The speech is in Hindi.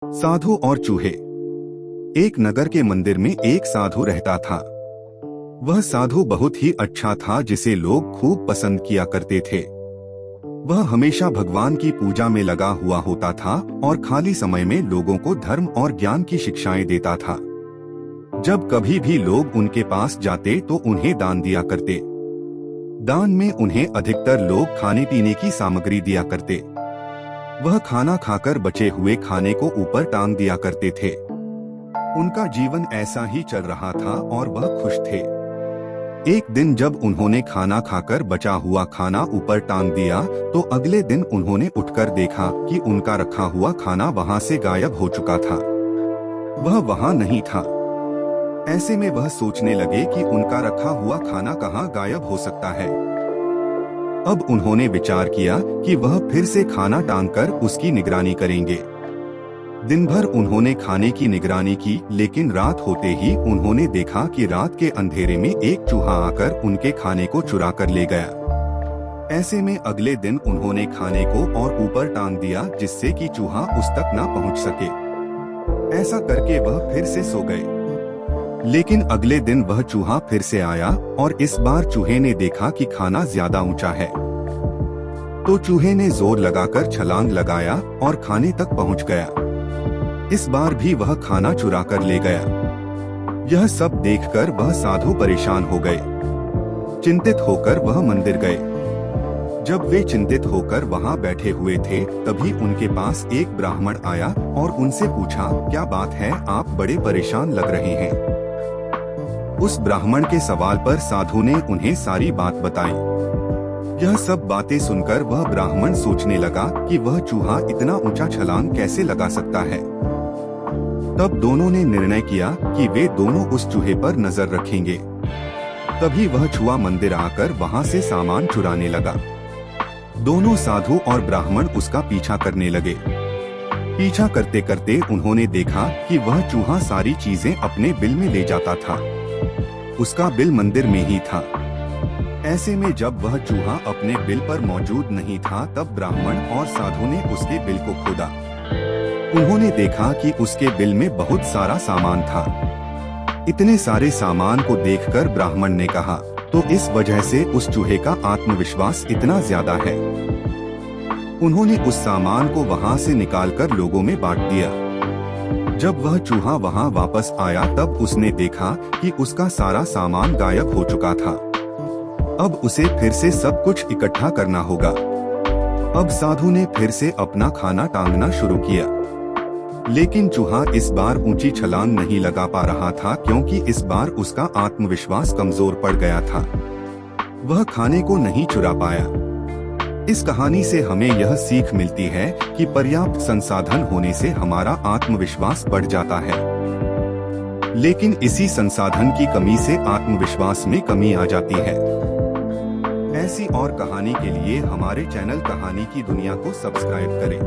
साधु और चूहे। एक नगर के मंदिर में एक साधु रहता था। वह साधु बहुत ही अच्छा था, जिसे लोग खूब पसंद किया करते थे। वह हमेशा भगवान की पूजा में लगा हुआ होता था और खाली समय में लोगों को धर्म और ज्ञान की शिक्षाएं देता था। जब कभी भी लोग उनके पास जाते तो उन्हें दान दिया करते। दान में उन्हें अधिकतर लोग खाने पीने की सामग्री दिया करते। वह खाना खाकर बचे हुए खाने को ऊपर टांग दिया करते थे। उनका जीवन ऐसा ही चल रहा था और वह खुश थे। एक दिन जब उन्होंने खाना खाकर बचा हुआ खाना ऊपर टांग दिया तो अगले दिन उन्होंने उठकर देखा कि उनका रखा हुआ खाना वहां से गायब हो चुका था। वह वहां नहीं था। ऐसे में वह सोचने लगे कि उनका रखा हुआ खाना कहां गायब हो सकता है। अब उन्होंने विचार किया कि वह फिर से खाना टांगकर उसकी निगरानी करेंगे। दिन भर उन्होंने खाने की निगरानी की, लेकिन रात होते ही उन्होंने देखा कि रात के अंधेरे में एक चूहा आकर उनके खाने को चुरा कर ले गया। ऐसे में अगले दिन उन्होंने खाने को और ऊपर टांग दिया, जिससे कि चूहा उस तक न पहुंच सके। ऐसा करके वह फिर से सो गए। लेकिन अगले दिन वह चूहा फिर से आया और इस बार चूहे ने देखा कि खाना ज्यादा ऊंचा है। तो चूहे ने जोर लगाकर छलांग लगाया और खाने तक पहुंच गया। इस बार भी वह खाना चुरा कर ले गया। यह सब देखकर वह साधु परेशान हो गए। चिंतित होकर वह मंदिर गए। जब वे चिंतित होकर वहां बैठे हुए थे, तभी उनके पास एक ब्राह्मण आया और उनसे पूछा, क्या बात है, आप बड़े परेशान लग रहे हैं। उस ब्राह्मण के सवाल पर साधु ने उन्हें सारी बात बताई। यह सब बातें सुनकर वह ब्राह्मण सोचने लगा कि वह चूहा इतना ऊंचा छलांग कैसे लगा सकता है। तब दोनों ने निर्णय किया कि वे दोनों उस चूहे पर नजर रखेंगे। तभी वह चूहा मंदिर आकर वहां से सामान चुराने लगा। दोनों साधु और ब्राह्मण उसका पीछा करने लगे। पीछा करते करते उन्होंने देखा कि वह चूहा सारी चीजें अपने बिल में ले जाता था। उसका बिल मंदिर में ही था। ऐसे में जब वह चूहा अपने बिल पर मौजूद नहीं था, तब ब्राह्मण और साधु ने उसके बिल को खोदा। उन्होंने देखा कि उसके बिल में बहुत सारा सामान था। इतने सारे सामान को देखकर ब्राह्मण ने कहा, तो इस वजह से उस चूहे का आत्मविश्वास इतना ज्यादा है। उन्होंने उस सामान को वहां से निकालकर लोगों में बांट दिया। जब वह चूहा वहां वापस आया, तब उसने देखा कि उसका सारा सामान गायब हो चुका था। अब उसे फिर से सब कुछ इकट्ठा करना होगा। अब साधु ने फिर से अपना खाना टांगना शुरू किया। लेकिन चूहा इस बार ऊंची छलांग नहीं लगा पा रहा था, क्योंकि इस बार उसका आत्मविश्वास कमजोर पड़ गया था। वह खाने को नहीं चुरा पाया। इस कहानी से हमें यह सीख मिलती है कि पर्याप्त संसाधन होने से हमारा आत्मविश्वास बढ़ जाता है, लेकिन इसी संसाधन की कमी से आत्मविश्वास में कमी आ जाती है। ऐसी और कहानी के लिए हमारे चैनल कहानी की दुनिया को सब्सक्राइब करें।